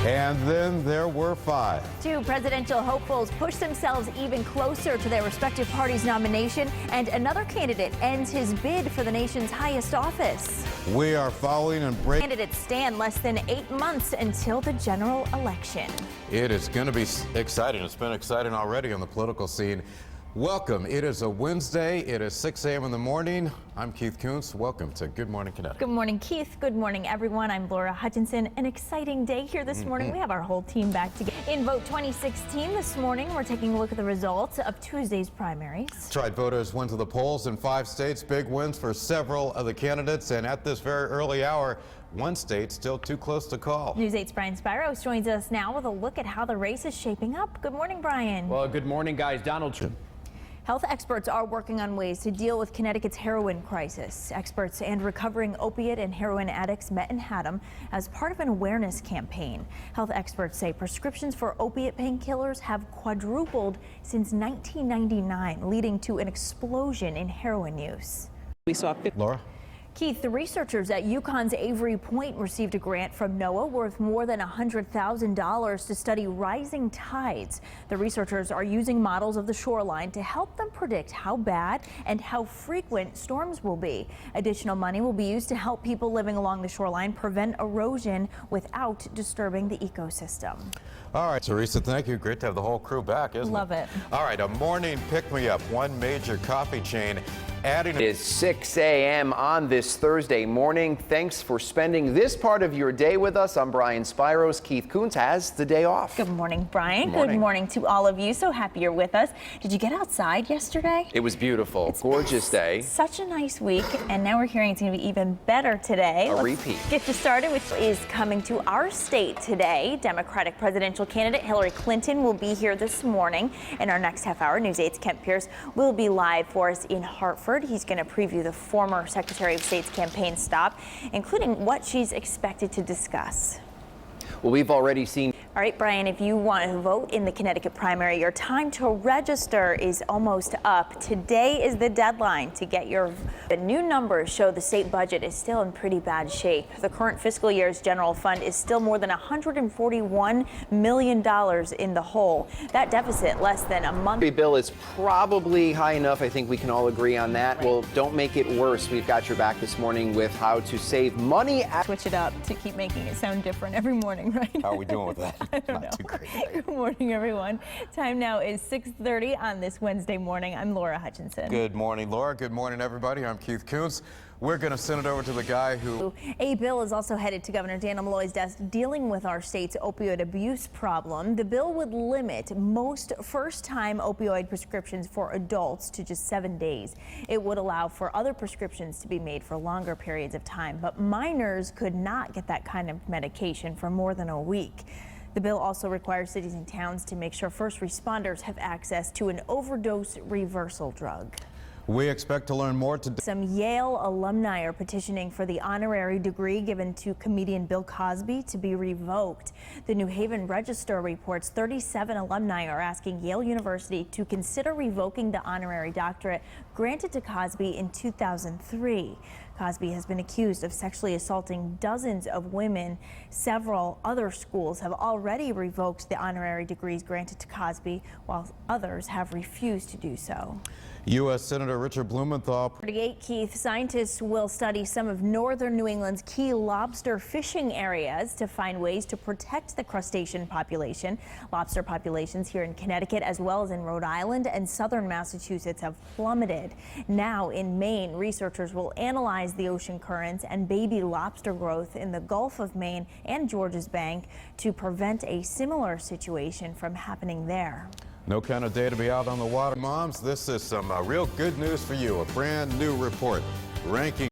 And then there were 5. Two presidential hopefuls push themselves even closer to their respective party's nomination, and another candidate ends his bid for the nation's highest office. We are following and breaking. Candidates stand less than 8 months until the general election. It is going to be exciting. It's been exciting already on the political scene. Welcome. It is a Wednesday. It is 6 a.m. in the morning. I'm Keith Kuntz. Welcome to Good Morning Connecticut. Good morning, Keith. Good morning, everyone. I'm Laura Hutchinson. An exciting day here this morning. We have our whole team back together. In Vote 2016 this morning, we're taking a look at the results of Tuesday's primaries. That's right. Voters went to the polls in 5 states. Big wins for several of the candidates. And at this very early hour, one state still too close to call. News 8's Brian Spiros joins us now with a look at how the race is shaping up. Good morning, Brian. Well, good morning, guys. Donald Trump. Health experts are working on ways to deal with Connecticut's heroin crisis. Experts and recovering opiate and heroin addicts met in Haddam as part of an awareness campaign. Health experts say prescriptions for opiate painkillers have quadrupled since 1999, leading to an explosion in heroin use. We saw Laura? Keith, the researchers at UConn's Avery Point received a grant from NOAA worth more than $100,000 to study rising tides. The researchers are using models of the shoreline to help them predict how bad and how frequent storms will be. Additional money will be used to help people living along the shoreline prevent erosion without disturbing the ecosystem. All right, Teresa, thank you. Great to have the whole crew back, isn't it? Love it. All right, a morning pick-me-up. One major coffee chain adding... It is 6 a.m. on this Thursday morning. Thanks for spending this part of your day with us. I'm Brian Spiros. Keith Kuntz has the day off. Good morning, Brian. Good morning. To all of you. So happy you're with us. Did you get outside yesterday? It was beautiful. Gorgeous day. Such a nice week, and now we're hearing it's going to be even better today. A repeat. Get you started, which is coming to our state today. Democratic presidential candidate Hillary Clinton will be here this morning. In our next half hour, News 8's Kent Pierce will be live for us in Hartford. He's going to preview the former Secretary of State's campaign stop, including what she's expected to discuss. Well, we've already seen... All right, Brian, if you want to vote in the Connecticut primary, your time to register is almost up. Today is the deadline to get your... The new numbers show the state budget is still in pretty bad shape. The current fiscal year's general fund is still more than $141 million in the hole. That deficit less than a month. The bill is probably high enough. I think we can all agree on that. Right. Well, don't make it worse. We've got your back this morning with how to save money. Switch it up to keep making it sound different every morning, right? How are we doing with that? I don't know. Too great. Good morning, everyone. Time now is 6:30 on this Wednesday morning. I'm Laura Hutchinson. Good morning, Laura. Good morning, everybody. I'm Keith Kuntz. We're going to send it over to the guy who... A bill is also headed to Governor Dana Malloy's desk dealing with our state's opioid abuse problem. The bill would limit most first-time opioid prescriptions for adults to just 7 days. It would allow for other prescriptions to be made for longer periods of time, but minors could not get that kind of medication for more than a week. The bill also requires cities and towns to make sure first responders have access to an overdose reversal drug. We expect to learn more today. Some Yale alumni are petitioning for the honorary degree given to comedian Bill Cosby to be revoked. The New Haven Register reports 37 alumni are asking Yale University to consider revoking the honorary doctorate granted to Cosby in 2003. Cosby has been accused of sexually assaulting dozens of women. Several other schools have already revoked the honorary degrees granted to Cosby, while others have refused to do so. U.S. Senator Richard Blumenthal. 38, Keith. Scientists will study some of northern New England's key lobster fishing areas to find ways to protect the crustacean population. Lobster populations here in Connecticut as well as in Rhode Island and southern Massachusetts have plummeted. Now in Maine, researchers will analyze the ocean currents and baby lobster growth in the Gulf of Maine and Georges Bank to prevent a similar situation from happening there. No kind of day to be out on the water. Moms, this is some real good news for you. A brand new report ranking